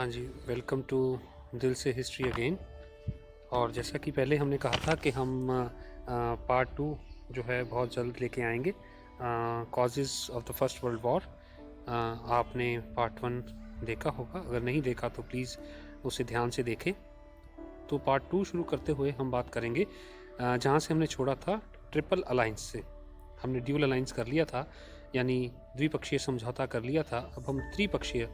हाँ जी, welcome to दिल से हिस्ट्री अगेन। और जैसा कि पहले हमने कहा था कि हम पार्ट 2 जो है बहुत जल्द लेके आएंगे, causes of the first world war. आपने पार्ट 1 देखा होगा, अगर नहीं देखा तो प्लीज़ उसे ध्यान से देखें। तो पार्ट 2 शुरू करते हुए हम बात करेंगे जहाँ से हमने छोड़ा था, ट्रिपल अलाइंस से। हमने ड्यूल अलाइंस कर लिया था, यानी द्विपक्षीय समझौता कर लिया था। अब हम त्रिपक्षीय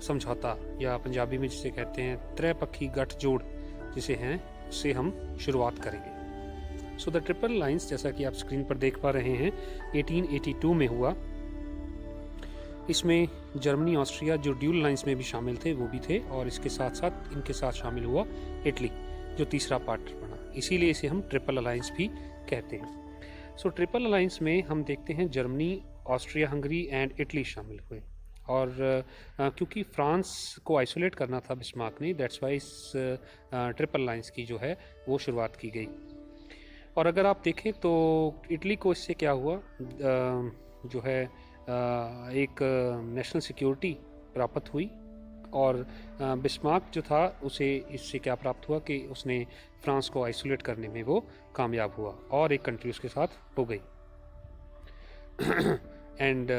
समझौता, या पंजाबी में जिसे कहते हैं त्रैपक्षी गठजोड़ जिसे हैं, उससे हम शुरुआत करेंगे। सो द ट्रिपल अलाइंस, जैसा कि आप स्क्रीन पर देख पा रहे हैं, 1882 में हुआ। इसमें जर्मनी, ऑस्ट्रिया जो ड्यूल अलाइंस में भी शामिल थे वो भी थे, और इसके साथ साथ इनके साथ शामिल हुआ इटली, जो तीसरा पार्टनर बना। इसीलिए इसे हम ट्रिपल अलाइंस भी कहते हैं। सो ट्रिपल अलाइंस में हम देखते हैं Germany, Austria Hungary and Italy शामिल हुए। और क्योंकि फ्रांस को आइसोलेट करना था बिस्मार्क ने, दैट्स वाई इस ट्रिपल अलाइंस की जो है वो शुरुआत की गई। और अगर आप देखें तो इटली को इससे क्या हुआ, जो है एक नेशनल सिक्योरिटी प्राप्त हुई। और बिस्मार्क जो था उसे इससे क्या प्राप्त हुआ कि उसने फ्रांस को आइसोलेट करने में वो कामयाब हुआ और एक कंट्री उसके साथ हो गई। एंड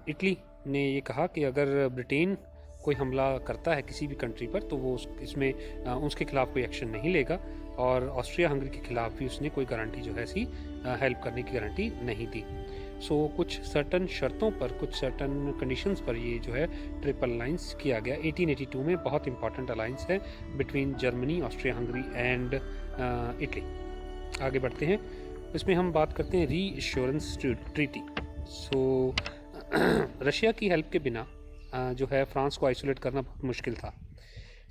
इटली ने ये कहा कि अगर ब्रिटेन कोई हमला करता है किसी भी कंट्री पर तो वो इसमें उसके खिलाफ कोई एक्शन नहीं लेगा, और ऑस्ट्रिया हंगरी के खिलाफ भी उसने कोई गारंटी जो है ऐसी हेल्प करने की गारंटी नहीं दी। सो कुछ सर्टन शर्तों पर, कुछ सर्टन कंडीशंस पर ये जो है ट्रिपल अलाइंस किया गया 1882 में। बहुत इंपॉर्टेंट अलाइंस है between Germany, Austria Hungary and Italy. आगे बढ़ते हैं, इसमें हम बात करते हैं री एश्योरेंस ट्रीटी। सो रशिया की हेल्प के बिना जो है फ्रांस को आइसोलेट करना बहुत मुश्किल था,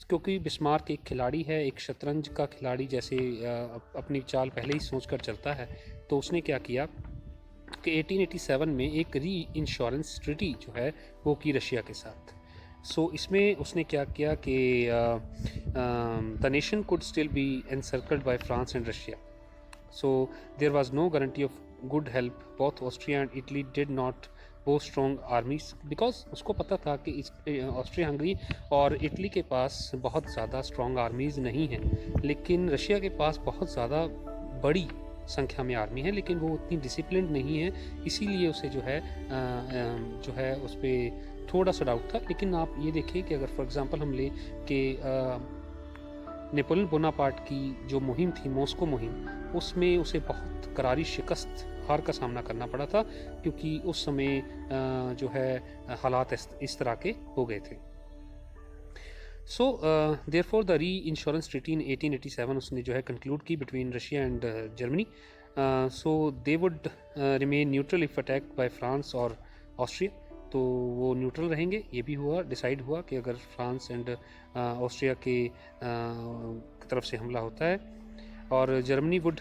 क्योंकि बिस्मार्क एक खिलाड़ी है, एक शतरंज का खिलाड़ी जैसे अपनी चाल पहले ही सोच कर चलता है। तो उसने क्या किया कि 1887 में एक री इंश्योरेंस ट्रीटी जो है वो की रशिया के साथ। सो इसमें उसने क्या किया कि the nation could still be encircled by France and Russia. So there was no guarantee of good help. Both Austria and Italy did not boast strong armies, because उसको पता था कि ऑस्ट्रिया हंगरी और इटली के पास बहुत ज़्यादा strong armies नहीं हैं, लेकिन रशिया के पास बहुत ज़्यादा बड़ी संख्या में आर्मी है, लेकिन वो उतनी डिसिप्लिन नहीं है। इसीलिए उसे जो है उस पर थोड़ा सा डाउट था। लेकिन आप ये देखिए कि अगर फॉर एग्ज़ाम्पल हम ले कि नेपोलियन बोनापार्ट की जो मुहिम थी, मॉस्को मुहिम, उसमें उसे बहुत करारी शिकस्त, हार का सामना करना पड़ा था, क्योंकि उस समय जो है हालात इस तरह के हो गए थे। So therefore the reinsurance treaty इन 1887 उसने जो है कंक्लूड की between Russia and Germany. So they would remain neutral if attacked by France और ऑस्ट्रिया। तो वो न्यूट्रल रहेंगे, ये भी हुआ, डिसाइड हुआ कि अगर फ्रांस एंड ऑस्ट्रिया के तरफ से हमला होता है। और Germany would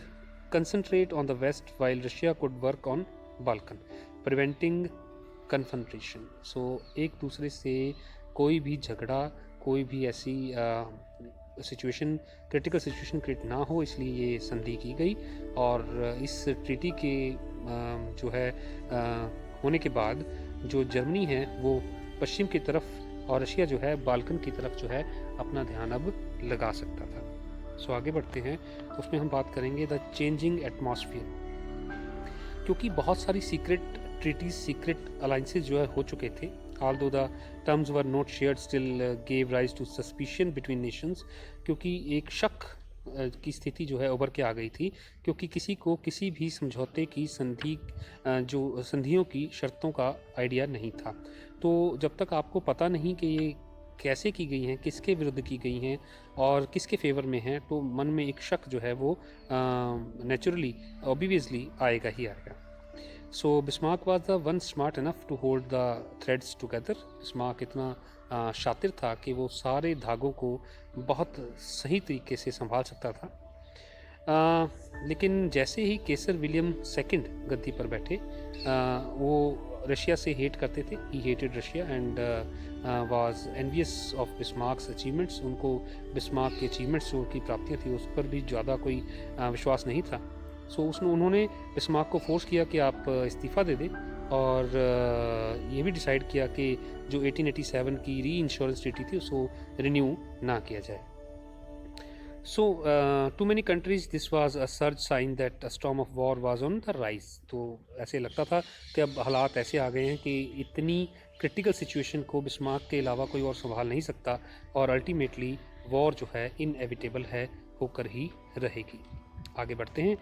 concentrate on the West while Russia could work on Balkan, preventing confrontation. So एक दूसरे से कोई भी झगड़ा, कोई भी ऐसी सिचुएशन, क्रिटिकल सिचुएशन क्रिएट ना हो, इसलिए ये संधि की गई। और इस ट्रीटी के जो है होने के बाद जो जर्मनी है वो पश्चिम की तरफ और रशिया जो है बाल्कन की तरफ जो है अपना ध्यान अब लगा सकता था। सो आगे बढ़ते हैं, उसमें हम बात करेंगे द चेंजिंग एटमॉस्फेयर। क्योंकि बहुत सारी सीक्रेट ट्रीटीज, सीक्रेट अलाइंसेज जो है हो चुके थे, although the terms were not shared, still gave rise to suspicion between nations। क्योंकि एक शक की स्थिति जो है उभर के आ गई थी, क्योंकि किसी को किसी भी समझौते की जो संधियों की शर्तों का आइडिया नहीं था। तो जब तक आपको पता नहीं कि ये कैसे की गई हैं, किसके विरुद्ध की गई हैं और किसके फेवर में हैं, तो मन में एक शक जो है वो नेचुरली, ऑब्वियसली आएगा ही आएगा। So Bismarck was the one smart enough to hold the threads together। Bismarck इतना शातिर था कि वो सारे धागों को बहुत सही तरीके से संभाल सकता था। लेकिन जैसे ही केसर विलियम सेकंड गद्दी पर बैठे, वो रशिया से हेट करते थे। He hated Russia and was envious of Bismarck's achievements. उनको बिस्मार्क के अचीवमेंट्स जो की प्राप्तियाँ थी उस पर भी ज़्यादा कोई विश्वास नहीं था। सो उन्होंने बिस्मार्क को फोर्स किया कि आप इस्तीफ़ा दे दें, और ये भी डिसाइड किया कि जो 1887 की री इंश्योरेंस ट्रीटी थी उसको रिन्यू ना किया जाए। So, to many countries this was a surge sign that a storm of war was on the rise। तो ऐसे लगता था कि अब हालात ऐसे आ गए हैं कि इतनी क्रिटिकल सिचुएशन को बिस्मार्क के अलावा कोई और संभाल नहीं सकता और अल्टीमेटली वॉर जो है इनएविटेबल है, होकर ही रहेगी। आगे बढ़ते हैं।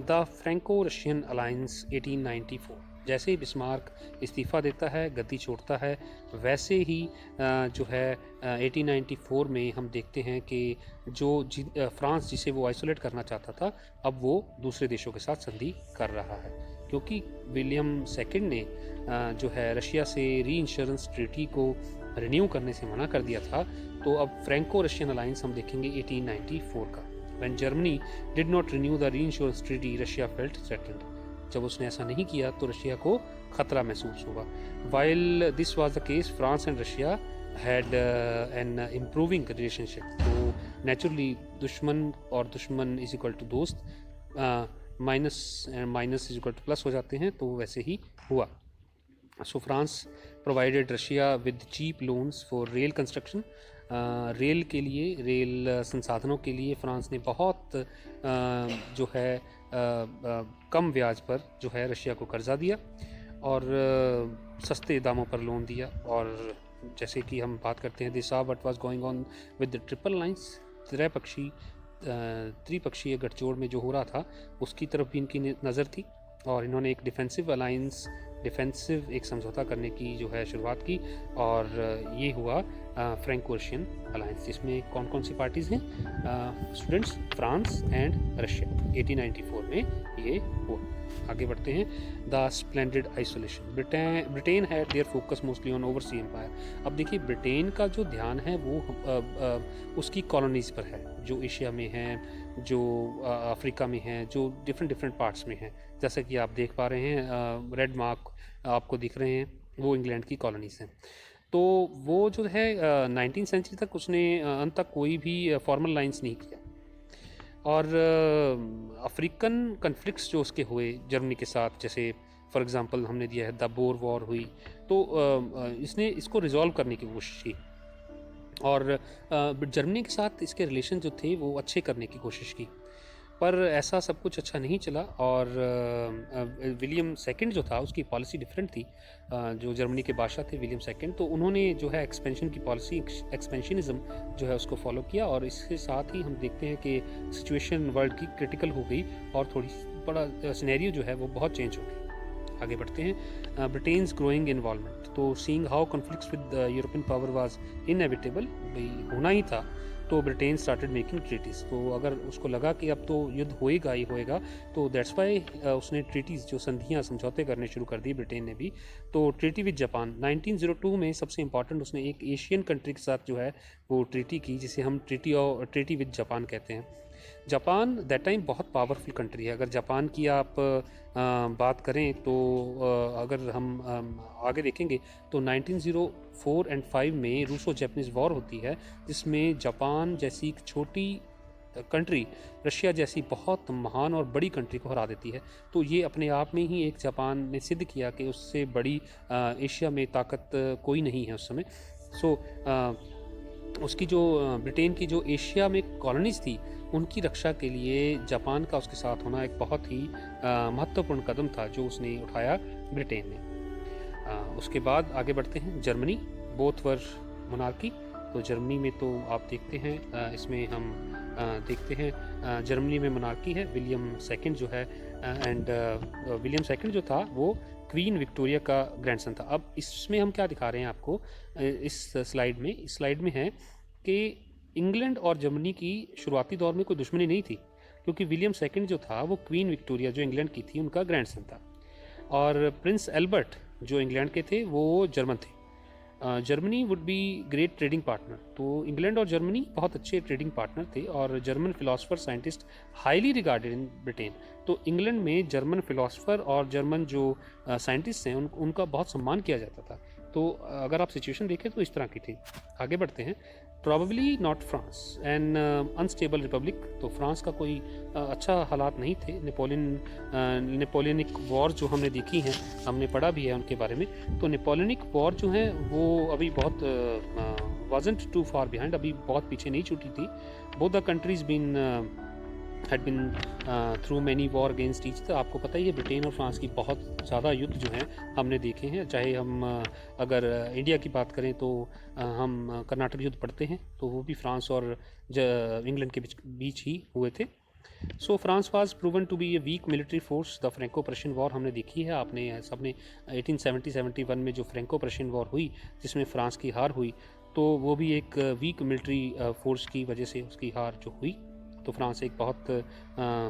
The Franco Russian alliance 1894। जैसे ही बिस्मार्क इस्तीफ़ा देता है, गद्दी छोड़ता है, वैसे ही जो है 1894 में हम देखते हैं कि जो फ्रांस जिसे वो आइसोलेट करना चाहता था, अब वो दूसरे देशों के साथ संधि कर रहा है, क्योंकि विलियम सेकंड ने जो है रशिया से री इंश्योरेंस ट्रीटी को रिन्यू करने से मना कर दिया था। तो अब फ्रैंको रशियन अलायंस हम देखेंगे 1894 का। When Germany did not renew the reinsurance treaty Russia felt threatened. जब उसने ऐसा नहीं किया तो रशिया को खतरा महसूस हुआ। While this was the case, France and Russia had an improving relationship. तो नेचुरली दुश्मन और दुश्मन इज इक्वल टू दोस्त, minus and minus is equal to plus हो जाते हैं, तो वैसे ही हुआ। So France provided Russia with cheap loans for rail construction. Rail के लिए, रेल संसाधनों के लिए फ्रांस ने बहुत जो है कम ब्याज पर जो है रशिया को कर्जा दिया और सस्ते दामों पर लोन दिया। और जैसे कि हम बात करते हैं, this saw what was going on with the triple lines, त्रिपक्षीय गठजोड़ में जो हो रहा था उसकी तरफ भी इनकी नज़र थी और इन्होंने एक डिफेंसिव एक समझौता करने की जो है शुरुआत की और ये हुआ फ्रैंको रशियन अलायंस, जिसमें कौन कौन सी पार्टीज़ हैं स्टूडेंट्स? France and Russia. 1894 में ये हुआ। आगे बढ़ते हैं। The splendid isolation. Britain had their focus mostly on oversea empire. अब देखिए, ब्रिटेन का जो ध्यान है वो उसकी कॉलोनीज़ पर है, जो एशिया में हैं, जो अफ्रीका में हैं, जो डिफरेंट पार्ट्स में हैं। जैसा कि आप देख पा रहे हैं, रेड मार्क आपको दिख रहे हैं, वो इंग्लैंड की कॉलोनीज़ हैं। तो वो जो है 19वीं सेंचुरी तक उसने अंत तक कोई भी फॉर्मल लाइंस नहीं किया। और अफ्रीकन कन्फ्लिक्ट्स जो उसके हुए जर्मनी के साथ, जैसे फॉर एग्जांपल हमने दिया है द बोर वॉर हुई, तो इसने इसको रिजॉल्व करने की कोशिश की और जर्मनी के साथ इसके रिलेशन जो थे वो अच्छे करने की कोशिश की, पर ऐसा सब कुछ अच्छा नहीं चला। और विलियम सेकंड जो था उसकी पॉलिसी डिफरेंट थी। जो जर्मनी के बादशाह थे विलियम सेकंड, तो उन्होंने जो है एक्सपेंशन की पॉलिसी, एक्सपेंशनिज्म जो है उसको फॉलो किया और इसके साथ ही हम देखते हैं कि सिचुएशन वर्ल्ड की क्रिटिकल हो गई और थोड़ी बड़ा सिनेरियो जो है वो बहुत चेंज हो गई। आगे बढ़ते हैं। Britain's growing involvement. तो seeing how conflicts with European power was inevitable, भाई होना ही था, तो ब्रिटेन स्टार्टेड मेकिंग ट्रीटीज़। तो अगर उसको लगा कि अब तो युद्ध होएगा ही होएगा, तो दैट्स वाई उसने ट्रीटीज़, जो संधियाँ, समझौते करने शुरू कर दिए ब्रिटेन ने भी। तो ट्रीटी विद जापान 1902 में सबसे इंपॉर्टेंट उसने एक एशियन कंट्री के साथ जो है वो ट्रीटी की, जिसे हम ट्रीटी विद जापान कहते हैं। जापान दैट टाइम बहुत पावरफुल कंट्री है। अगर जापान की आप बात करें तो अगर हम आगे देखेंगे तो 1904 एंड 5 में रूसो जापानीज़ वॉर होती है, जिसमें जापान जैसी एक छोटी कंट्री रशिया जैसी बहुत महान और बड़ी कंट्री को हरा देती है। तो ये अपने आप में ही एक जापान ने सिद्ध किया कि उससे बड़ी एशिया में ताकत कोई नहीं है उस समय। सो उसकी जो ब्रिटेन की जो एशिया में कॉलोनीज़ थी उनकी रक्षा के लिए जापान का उसके साथ होना एक बहुत ही महत्वपूर्ण कदम था जो उसने उठाया ब्रिटेन ने। उसके बाद आगे बढ़ते हैं। Germany, both were monarchy. तो जर्मनी में तो आप देखते हैं, इसमें हम देखते हैं जर्मनी में मोनार्की है। विलियम सेकंड जो है एंड विलियम सेकंड जो था वो क्वीन विक्टोरिया का ग्रैंडसन था। अब इसमें हम क्या दिखा रहे हैं आपको इस स्लाइड में है कि इंग्लैंड और जर्मनी की शुरुआती दौर में कोई दुश्मनी नहीं थी, क्योंकि विलियम सेकंड जो था वो क्वीन विक्टोरिया जो इंग्लैंड की थी उनका ग्रैंडसन था, और प्रिंस एल्बर्ट जो इंग्लैंड के थे वो जर्मन थे। Germany would be great trading partner. तो इंग्लैंड और जर्मनी बहुत अच्छे ट्रेडिंग पार्टनर थे और German philosopher scientist highly regarded in Britain. तो इंग्लैंड में जर्मन फिलोसफर और जर्मन जो साइंटिस्ट हैं उनका बहुत सम्मान किया जाता था। तो अगर आप सिचुएशन देखें तो इस तरह की थी। आगे बढ़ते हैं। Probably not France N unstable Republic, तो फ्रांस का कोई अच्छा हालात नहीं थे। नेपोलियनिक वॉर जो हमने देखी हैं, हमने पढ़ा भी है उनके बारे में, तो नेपोलियनिक वॉर जो है वो अभी बहुत wasn't too far behind, अभी बहुत पीछे नहीं छूटी थी। Both the countries had been through many war against each other। आपको पता ही है ब्रिटेन और फ्रांस की बहुत ज़्यादा युद्ध जो हैं हमने देखे हैं। चाहे हम अगर इंडिया की बात करें तो हम कर्नाटक युद्ध पढ़ते हैं, तो वो भी फ्रांस और इंग्लैंड के बीच ही हुए थे। So France was proven to be a weak military force. The Franco Prussian war हमने देखी है, आपने सबने 1870-71 में जो फ्रेंको प्रशियन वॉर हुई जिसमें फ्रांस की हार हुई, तो वो भी एक वीक मिलिट्री फोर्स की वजह से उसकी हार जो हुई। तो फ्रांस एक बहुत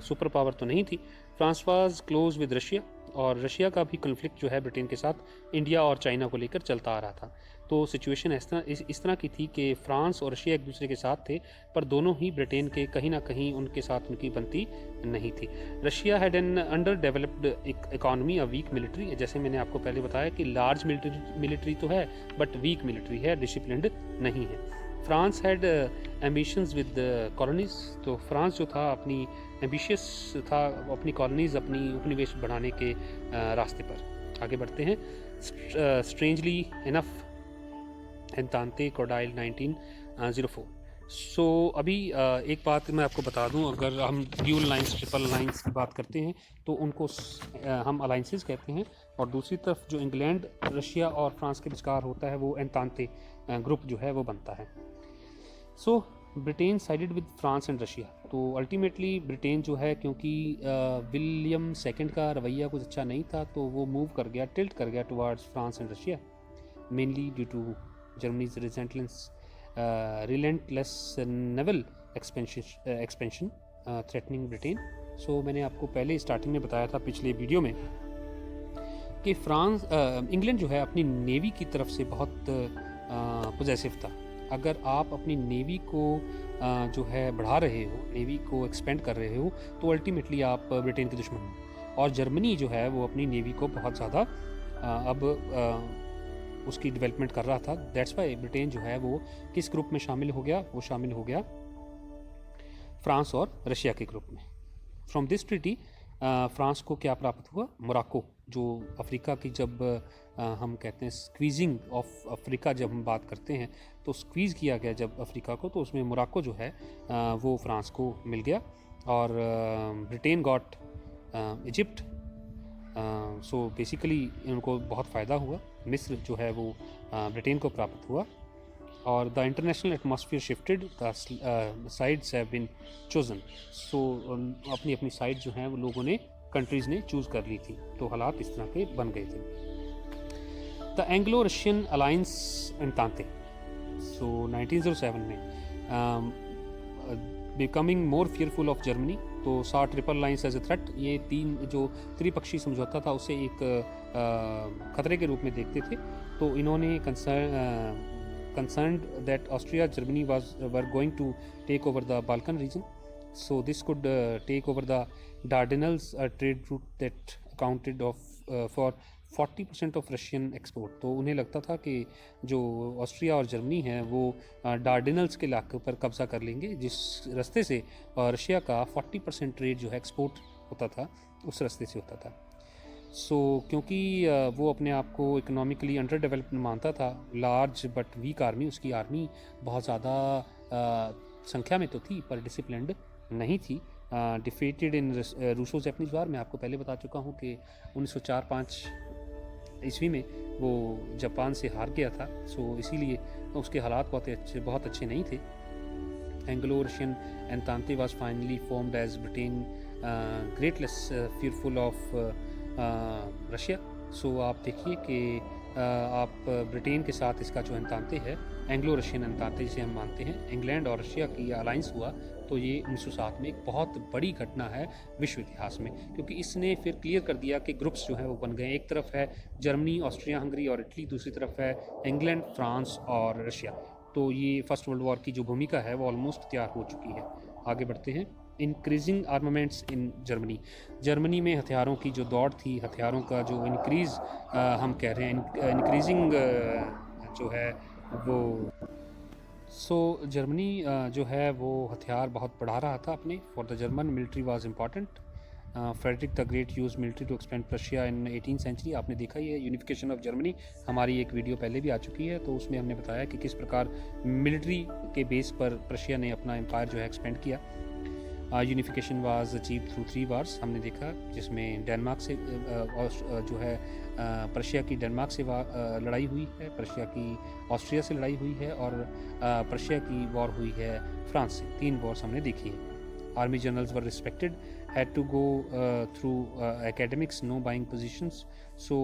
सुपर पावर तो नहीं थी। France was close with Russia, और रशिया का भी कन्फ्लिक्ट जो है ब्रिटेन के साथ इंडिया और चाइना को लेकर चलता आ रहा था। तो सिचुएशन इस तरह की थी कि फ्रांस और रशिया एक दूसरे के साथ थे, पर दोनों ही ब्रिटेन के कहीं ना कहीं उनके साथ उनकी बनती नहीं थी। Russia had an under developed economy, a weak military. जैसे मैंने आपको पहले बताया कि लार्ज मिलिट्री तो है बट वीक मिलिट्री है, डिसिप्लिन्ड नहीं है। France had ambitions with colonies, तो फ्रांस जो था अपनी एम्बिशियस था अपनी कॉलोनीज, अपनी उपनिवेश बढ़ाने के रास्ते पर। आगे बढ़ते हैं। Strangely enough एंतांते क्रोडाइल 1904। सो अभी एक बात मैं आपको बता दूं, अगर हम ड्यूल लाइंस ट्रिपल लाइंस की बात करते हैं तो उनको हम अलाइंसेस कहते हैं, और दूसरी तरफ जो इंग्लैंड, रशिया और फ्रांस के विचकार होता है वो एंतांते ग्रुप जो है वो बनता है। So Britain sided with France and Russia, तो अल्टीमेटली ब्रिटेन जो है, क्योंकि विलियम सेकंड का रवैया कुछ अच्छा नहीं था, तो वो मूव कर गया, टिल्ट कर गया towards France and Russia, mainly due to Germany's relentless naval expansion threatening Britain. So मैंने आपको पहले स्टार्टिंग में बताया था पिछले वीडियो में कि इंग्लैंड जो है अपनी नेवी की तरफ से बहुत पोजेसिव था। अगर आप अपनी नेवी को जो है बढ़ा रहे हो, नेवी को एक्सपेंड कर रहे हो, तो अल्टीमेटली आप ब्रिटेन के दुश्मन हो। और जर्मनी जो है वो अपनी नेवी को बहुत ज़्यादा अब उसकी डेवलपमेंट कर रहा था। दैट्स वाई ब्रिटेन जो है वो किस ग्रुप में शामिल हो गया, वो शामिल हो गया फ्रांस और रशिया के ग्रुप में। फ्रॉम दिस ट्रीटी फ्रांस को क्या प्राप्त हुआ? मोरक्को, जो अफ्रीका की जब हम कहते हैं स्क्वीजिंग ऑफ अफ्रीका, जब हम बात करते हैं तो स्क्वीज़ किया गया जब अफ्रीका को, तो उसमें मोरक्को जो है वो फ्रांस को मिल गया। और Britain got Egypt. So basically उनको बहुत फ़ायदा हुआ। मिस्र जो है वो ब्रिटेन को प्राप्त हुआ। और the international atmosphere shifted, the sides have been chosen. So अपनी अपनी साइड जो हैं वो लोगों ने, कंट्रीज़ ने चूज़ कर ली थी, तो हालात इस तरह के बन गए थे। The Anglo Russian alliance entente, so 1907 में becoming more fearful of Germany, तो saw triple lines as a threat. ये तीन जो त्रिपक्षीय समझौता था उसे एक खतरे के रूप में देखते थे। तो इन्होंने concerned that Austria, Germany were going to take over the Balkan region, so this could take over the Dardanelles, a trade route that accounted for 40% of Russian export। तो उन्हें लगता था कि जो ऑस्ट्रिया और जर्मनी है वो डार्डेनल्स के इलाके पर कब्जा कर लेंगे, जिस रास्ते से रशिया का 40% ट्रेड जो है एक्सपोर्ट होता था, उस रास्ते से होता था। सो क्योंकि वो अपने आप को इकोनॉमिकली अंडर डेवलप्ड मानता था, लार्ज बट वीक आर्मी, उसकी आर्मी बहुत ज़्यादा संख्या में तो थी पर डिसिप्लिन्ड नहीं थी। डिफीटेड इन रूसो जैपनीज वार, मैं आपको पहले बता चुका हूँ कि 1904-05 ईस्वी में वो जापान से हार गया था। सो इसीलिए उसके हालात बहुत अच्छे नहीं थे। Anglo Russian entente was finally formed as Britain grew less fearful of Russia. So आप देखिए कि आप ब्रिटेन के साथ इसका जो एंतांते है, एंग्लो रशियन एंतांते जिसे हम मानते हैं, इंग्लैंड और रशिया की अलाइंस हुआ, तो ये 1907 में एक बहुत बड़ी घटना है विश्व इतिहास में, क्योंकि इसने फिर क्लियर कर दिया कि ग्रुप्स जो है वो बन गए। एक तरफ है जर्मनी, ऑस्ट्रिया हंगरी और इटली, दूसरी तरफ है इंग्लैंड, फ्रांस और रशिया। तो ये फर्स्ट वर्ल्ड वॉर की जो भूमिका है वो ऑलमोस्ट तैयार हो चुकी है। आगे बढ़ते हैं। Increasing armaments in Germany. Germany में हथियारों की जो दौड़ थी, हथियारों का जो इंक्रीज़ हम कह रहे हैं, इंक्रीजिंग जो है वो जर्मनी जो है वो हथियार बहुत बढ़ा रहा था अपने। For the German military was important. Frederick the Great use military to expand Prussia in 18th century. आपने देखा ही है यूनिफिकेशन ऑफ जर्मनी, हमारी एक वीडियो पहले भी आ चुकी है, तो उसमें हमने बताया कि किस प्रकार मिलिट्री के बेस पर प्रशिया ने अपना एम्पायर जो है एक्सपेंड किया। Unification was achieve through 3 wars, हमने देखा, जिसमें डेनमार्क से जो है प्रशिया की डेनमार्क से लड़ाई हुई है, प्रशिया की ऑस्ट्रिया से लड़ाई हुई है, और प्रशिया की वॉर हुई है फ्रांस से। 3 वॉर्स हमने देखी है। Army generals were respected, had to go through academics, no buying positions. So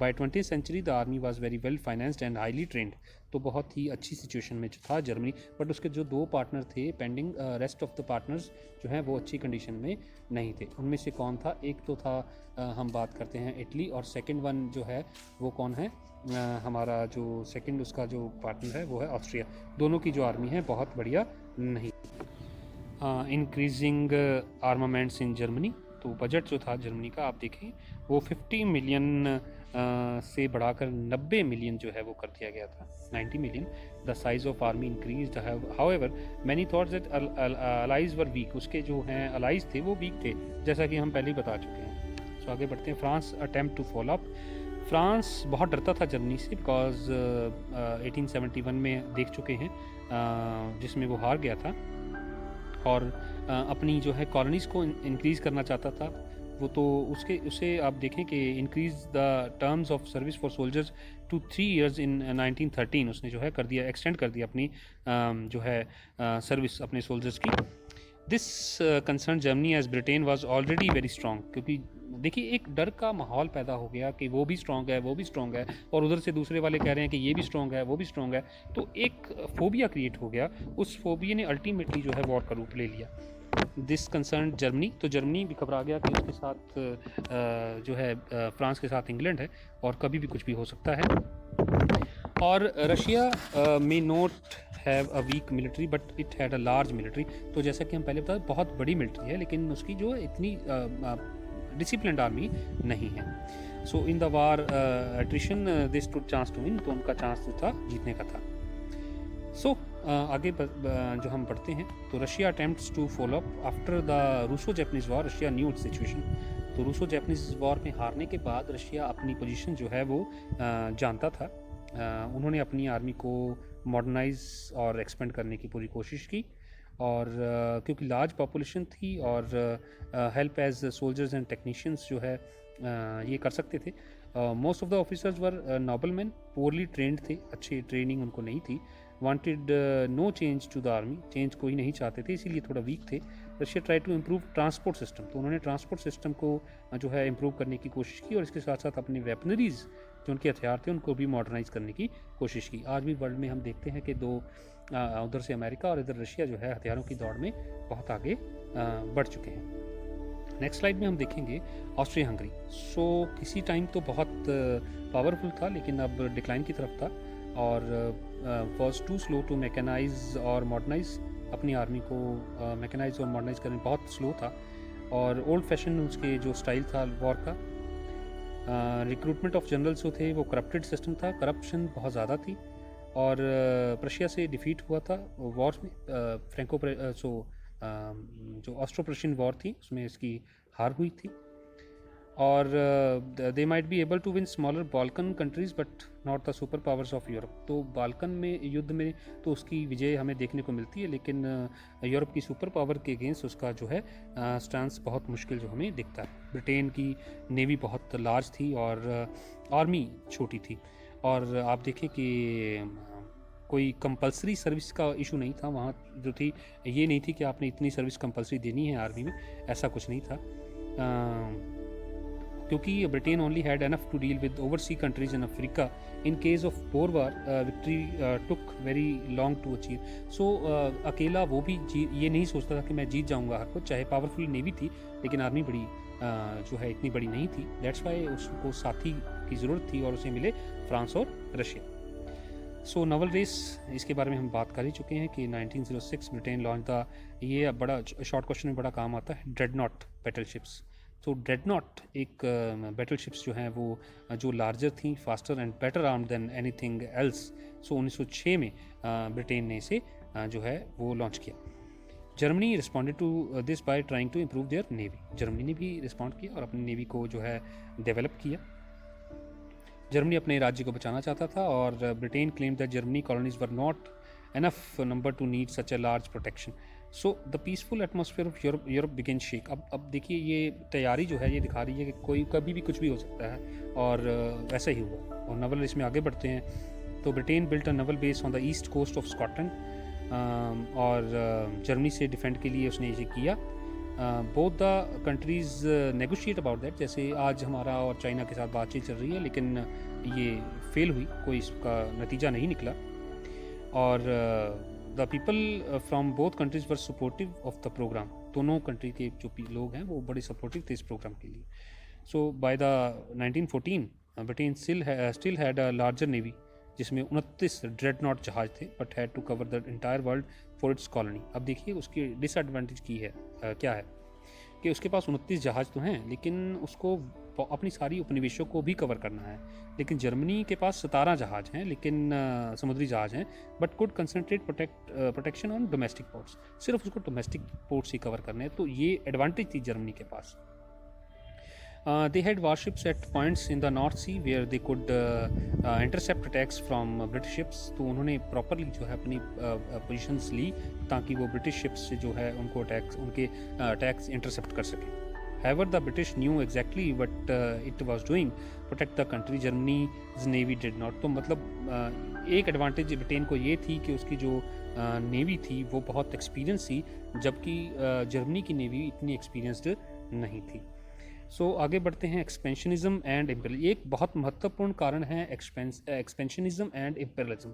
by 20th century the army was very well financed and highly trained. तो बहुत ही अच्छी सिचुएशन में जो था जर्मनी, बट उसके जो 2 पार्टनर थे pending, rest of the partners जो हैं वो अच्छी कंडीशन में नहीं थे। उनमें से कौन था? एक तो था हम बात करते हैं इटली, और सेकंड वन जो है वो कौन है? हमारा जो सेकंड उसका जो पार्टनर है वो है ऑस्ट्रिया। दोनों की जो आर्मी है बहुत बढ़िया नहीं। इंक्रीजिंग आर्मामेंट्स इन जर्मनी, तो बजट जो था जर्मनी का आप देखें वो 50 मिलियन से बढ़ाकर 90 मिलियन जो है वो कर दिया गया था, 90 million. The size of army increased, however many thoughts that allies were weak. उसके जो हैं अलाइज थे वो वीक थे, जैसा कि हम पहले ही बता चुके हैं। सो आगे बढ़ते हैं। France attempt to follow up. France बहुत डरता था जर्मनी से, बिकॉज 1871 में देख चुके हैं जिसमें वो हार गया था, और अपनी जो है कॉलोनीज़ को इंक्रीज़ करना चाहता था वो। तो उसे आप देखें कि increase the terms of service for soldiers to 3 years in 1913। उसने जो है कर दिया, एक्सटेंड कर दिया अपनी जो है सर्विस अपने सोल्जर्स की। This concern Germany as Britain was already very strong, क्योंकि देखिए एक डर का माहौल पैदा हो गया कि वो भी स्ट्रॉन्ग है, वो भी स्ट्रॉन्ग है, और उधर से दूसरे वाले कह रहे हैं कि ये भी स्ट्रॉन्ग है, वो भी स्ट्रॉन्ग है, तो एक फोबिया क्रिएट हो गया। उस फोबिया ने अल्टीमेटली जो है वॉर का रूप ले लिया। दिस कंसर्न जर्मनी, तो जर्मनी भी घबरा गया कि उसके साथ जो है फ्रांस के साथ इंग्लैंड है और कभी भी कुछ भी हो सकता है। और रशिया में not have a weak military but it had a large military. तो जैसा कि हम पहले बताया बहुत बड़ी मिलिट्री है, लेकिन उसकी जो है इतनी डिसिप्लिन्ड आर्मी नहीं है। So in the war attrition they stood chance to win, तो उनका चांस जो था जीतने का था। सो आगे जो हम बढ़ते हैं, तो Russia attempts to follow up after the Russo Japanese war. Russia knew its situation, तो रूसो जैपनीज वॉर में हारने के बाद रशिया अपनी पोजीशन जो है वो जानता था। उन्होंने अपनी आर्मी को मॉडर्नाइज और एक्सपेंड करने की पूरी कोशिश की, और क्योंकि लार्ज पॉपुलेशन थी और help as soldiers and technicians जो है ये कर सकते थे। Most of the officers were noblemen, poorly trained थे, अच्छी ट्रेनिंग उनको नहीं थी। Wanted no change to the army, change कोई नहीं चाहते थे, इसीलिए थोड़ा वीक थे। Russia try to improve transport system, तो उन्होंने ट्रांसपोर्ट सिस्टम को जो है इम्प्रूव करने की कोशिश की, और इसके साथ साथ अपनी वेपनरीज जो उनके हथियार थे उनको भी मॉडर्नाइज करने की कोशिश की। आज भी वर्ल्ड में हम देखते हैं कि उधर से अमेरिका और इधर रशिया जो है हथियारों की दौड़ में बहुत आगे बढ़ चुके हैं। नेक्स्ट स्लाइड में हम देखेंगे ऑस्ट्रिया हंगरी। सो किसी टाइम तो बहुत पावरफुल था, लेकिन अब डिक्लाइन की तरफ था, और was too slow to mechanise और मॉडर्नाइज। अपनी आर्मी को मैकेनाइज और मॉडर्नाइज करने बहुत स्लो था, और ओल्ड फैशन उसके जो स्टाइल था वॉर का। रिक्रूटमेंट ऑफ जनरल्स जो थे वो करप्टेड सिस्टम था, करप्शन बहुत ज़्यादा थी, और प्रशिया से डिफीट हुआ था वॉर्स में। जो ऑस्ट्रो प्रशियन वॉर थी उसमें इसकी हार हुई थी, और they might be able to win smaller Balkan countries but not the super powers of Europe. तो बाल्कन में युद्ध में तो उसकी विजय हमें देखने को मिलती है, लेकिन यूरोप की सुपर पावर के अगेंस्ट उसका जो है स्टांस बहुत मुश्किल जो हमें दिखता है। ब्रिटेन की नेवी बहुत लार्ज थी और आर्मी छोटी थी, और आप देखें कि कोई कंपलसरी सर्विस का इशू नहीं था वहाँ, जो थी ये नहीं थी कि आपने इतनी सर्विस कंपलसरी देनी है आर्मी में, ऐसा कुछ नहीं था। क्योंकि Britain only had enough to deal with oversea countries in Africa. In case of Boer war victory took very long to achieve. So अकेला वो भी ये नहीं सोचता था कि मैं जीत जाऊंगा हर को, चाहे पावरफुल नेवी थी, लेकिन आर्मी बड़ी जो है इतनी बड़ी नहीं थी। दैट्स वाई उसको साथी की ज़रूरत थी, और उसे मिले फ्रांस और रशिया। सो नवल रेस, इसके बारे में हम बात कर ही चुके हैं कि 1906 ब्रिटेन लॉन्च द, ये बड़ा शॉर्ट क्वेश्चन में बड़ा काम आता है, ड्रेडनॉट बैटलशिप्स। तो ड्रेडनॉट एक बैटलशिप्स जो हैं वो जो लार्जर थी, faster and better armed than anything else. So 1906 में ब्रिटेन ने इसे जो है वो लॉन्च किया। Germany responded to this by trying to improve their navy. Germany ने भी रिस्पॉन्ड किया और अपनी नेवी को जो है डेवलप किया। जर्मनी अपने राज्य को बचाना चाहता था और Britain claimed that Germany colonies were not enough number to need such a large protection. So the peaceful atmosphere of Europe began shake. अब देखिए ये तैयारी जो है ये दिखा रही है कि कोई कभी भी कुछ भी हो सकता है और वैसा ही हुआ। और नवल इसमें आगे बढ़ते हैं तो Britain built a naval base on the east coast of Scotland और जर्मनी से डिफेंड के लिए उसने ये किया। Both the countries negotiate about that, जैसे आज हमारा और चाइना के साथ बातचीत चल रही है, लेकिन ये फेल हुई, कोई इसका नतीजा नहीं निकला। और the people from both countries were supportive of the programme. दोनों कंट्री के जो लोग हैं वो बड़े सपोर्टिव थे इस प्रोग्राम के लिए। So by the 1914 Britain still had a larger navy, जिसमें 29 ड्रेडनॉट जहाज थे, but had to cover the entire world for its colony. अब देखिए उसकी डिसएडवांटेज की है क्या है कि उसके पास 29 जहाज तो हैं, लेकिन उसको अपनी सारी उपनिवेशों को भी कवर करना है। लेकिन जर्मनी के पास 17 जहाज हैं, लेकिन समुद्री जहाज हैं, but could concentrate protection on domestic ports. सिर्फ उसको डोमेस्टिक पोर्ट्स ही कवर करने हैं, तो ये एडवांटेज थी जर्मनी के पास। They had warships at points in the North Sea where they could intercept attacks from British ships. तो उन्होंने प्रॉपरली जो है अपनी पोजीशंस ली ताकि वो ब्रिटिश शिप्स से जो है उनको उनके अटैक्स इंटरसेप्ट कर सकें। However, the British knew exactly what it was doing, protect the country. Germany's navy did not. तो मतलब एक एडवांटेज ब्रिटेन को ये थी कि उसकी जो नेवी थी वो बहुत एक्सपीरियंस थी, जबकि जर्मनी की नेवी इतनी एक्सपीरियंस्ड नहीं थी। सो आगे बढ़ते हैं, एक्सपेंशनिज्म एंड इम्पेरियलिज्म। एक बहुत महत्वपूर्ण कारण है एक्सपेंशनिज्म एंड इम्पेरियलिज्म,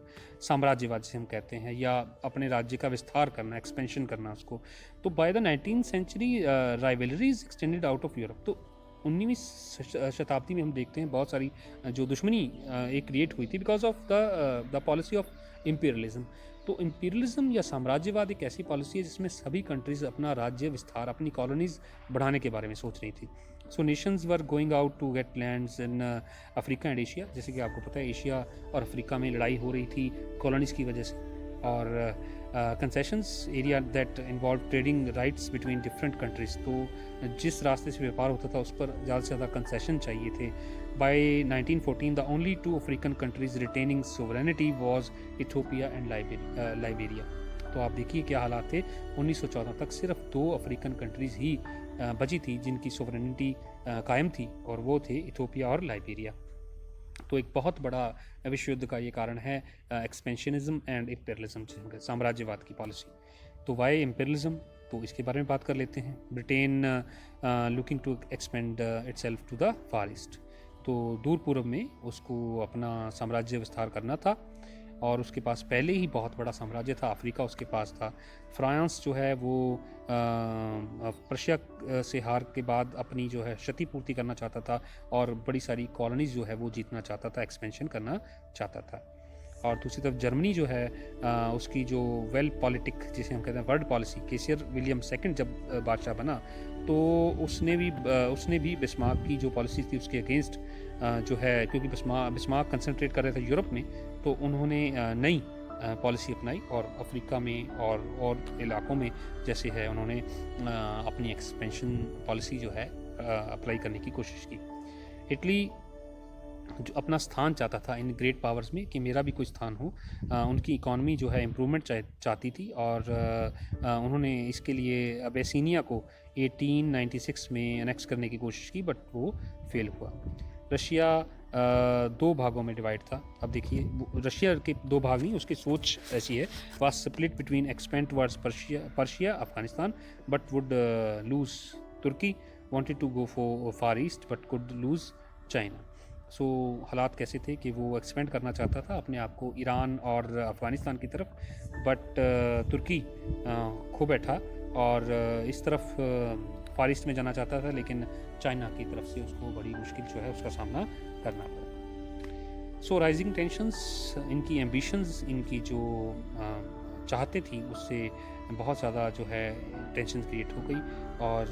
साम्राज्यवाद जिसे हम कहते हैं, या अपने राज्य का विस्तार करना, एक्सपेंशन करना उसको। तो by the 19th century rivalries extended out of Europe. तो 19वीं शताब्दी में हम देखते हैं बहुत सारी जो दुश्मनी एक क्रिएट हुई थी because of the policy of imperialism. तो इम्पीरियलिज्म या साम्राज्यवाद एक ऐसी पॉलिसी है जिसमें सभी कंट्रीज़ अपना राज्य विस्तार, अपनी कॉलोनीज़ बढ़ाने के बारे में सोच रही थी। So nations were going out to get lands in Africa and Asia. जैसे कि आपको पता है एशिया और अफ्रीका में लड़ाई हो रही थी कॉलोनीज़ की वजह से, और concessions area that involve trading rights between different countries. तो जिस रास्ते से व्यापार होता था उस पर ज़्यादा से ज़्यादा कंसेशन चाहिए थे। By 1914, the only two African countries retaining sovereignty was Ethiopia and Liberia. तो आप देखिए क्या हालात थे। 1914 तक सिर्फ 2 अफ्रीकन कंट्रीज़ ही बची थी जिनकी सोवरेनिटी कायम थी, और वो थे इथियोपिया और लाइबेरिया। तो एक बहुत बड़ा विश्व युद्ध का ये कारण है एक्सपेंशनिज्म एंड इम्पेरियलिज्म, साम्राज्यवाद की पॉलिसी। तो वाई इम्पेरियलिज्म, तो इसके बारे में बात कर लेते हैं। Britain looking to expand itself to the Far East. तो दूर पूर्व में उसको अपना साम्राज्य विस्तार करना था, और उसके पास पहले ही बहुत बड़ा साम्राज्य था, अफ्रीका उसके पास था। फ्रांस जो है वो प्रशिया से हार के बाद अपनी जो है क्षतिपूर्ति करना चाहता था, और बड़ी सारी कॉलोनीज़ जो है वो जीतना चाहता था, एक्सपेंशन करना चाहता था। और दूसरी तरफ जर्मनी जो है उसकी जो वेल पॉलिटिक जिसे हम कहते हैं वर्ल्ड पॉलिसी, केसर विलियम सेकंड जब बादशाह बना तो उसने भी बिस्मार्क की जो पॉलिसी थी उसके अगेंस्ट जो है, क्योंकि बिस्मार्क कंसंट्रेट कर रहे थे यूरोप में, तो उन्होंने नई पॉलिसी अपनाई और अफ्रीका में और इलाकों में जैसे है उन्होंने अपनी एक्सपेंशन पॉलिसी जो है अप्लाई करने की कोशिश की। इटली जो अपना स्थान चाहता था इन ग्रेट पावर्स में, कि मेरा भी कोई स्थान हो, उनकी इकॉनमी जो है इम्प्रूवमेंट चाहती थी, और उन्होंने इसके लिए अबेसिनिया को 1896 में एनेक्स करने की कोशिश की, बट वो फेल हुआ। रशिया 2 भागों में डिवाइड था। अब देखिए रशिया के 2 भाग नहीं, उसकी सोच ऐसी है, was split between expand towards Persia Afghanistan but would lose. Turkey wanted to go for far east but could lose China. So हालात कैसे थे कि वो एक्सपेंड करना चाहता था अपने आप को ईरान और अफ़गानिस्तान की तरफ, बट तुर्की खो बैठा और इस तरफ फार ईस्ट में जाना चाहता था, लेकिन चाइना की तरफ से उसको बड़ी मुश्किल जो है उसका सामना करना पड़ा। सो राइजिंग टेंशंस, इनकी एम्बिशंस, इनकी जो चाहते थी उससे बहुत ज़्यादा जो है टेंशन क्रिएट हो गई, और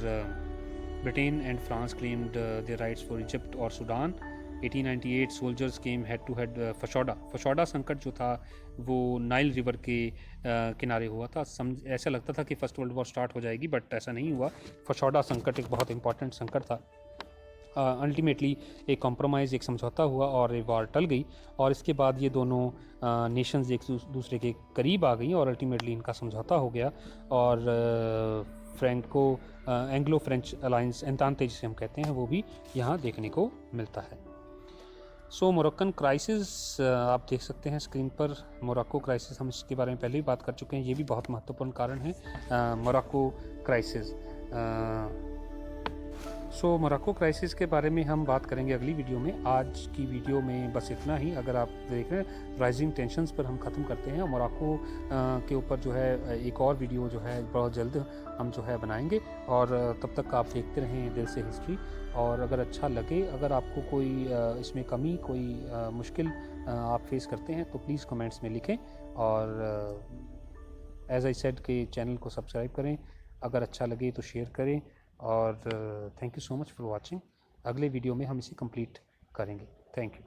Britain and France claimed their rights for Egypt और Sudan. 1898 soldiers came head to head. Fashoda संकट जो था वो नाइल रिवर के किनारे हुआ था। ऐसा लगता था कि फर्स्ट वर्ल्ड वॉर स्टार्ट हो जाएगी, बट ऐसा नहीं हुआ। फशौडा संकट एक बहुत इंपॉर्टेंट संकट था। अल्टीमेटली एक कॉम्प्रोमाइज़, एक समझौता हुआ और ये वॉर टल गई, और इसके बाद ये दोनों नेशंस एक दूसरे के करीब आ गई और अल्टीमेटली इनका समझौता हो गया, और फ्रेंको एंग्लो फ्रेंच अलायंस, एंतांते जिसे हम कहते हैं, वो भी यहाँ देखने को मिलता है। सो मोरक्कन क्राइसिस, आप देख सकते हैं स्क्रीन पर मोरक्को क्राइसिस, हम इसके बारे में पहले ही बात कर चुके हैं, ये भी बहुत महत्वपूर्ण कारण है मोरक्को क्राइसिस। सो मोरक्को क्राइसिस के बारे में हम बात करेंगे अगली वीडियो में। आज की वीडियो में बस इतना ही। अगर आप देख रहे हैं राइजिंग टेंशंस पर हम ख़त्म करते हैं, मोरक्को के ऊपर जो है एक और वीडियो जो है बहुत जल्द हम जो है बनाएंगे, और तब तक आप देखते रहें दिल से हिस्ट्री। और अगर अच्छा लगे, अगर आपको कोई इसमें कमी, कोई मुश्किल आप फेस करते हैं, तो प्लीज़ कमेंट्स में लिखें, और एज आई सेड के चैनल को सब्सक्राइब करें, अगर अच्छा लगे तो शेयर करें, और thank you so much for watching. अगले वीडियो में हम इसे कंप्लीट करेंगे। Thank you.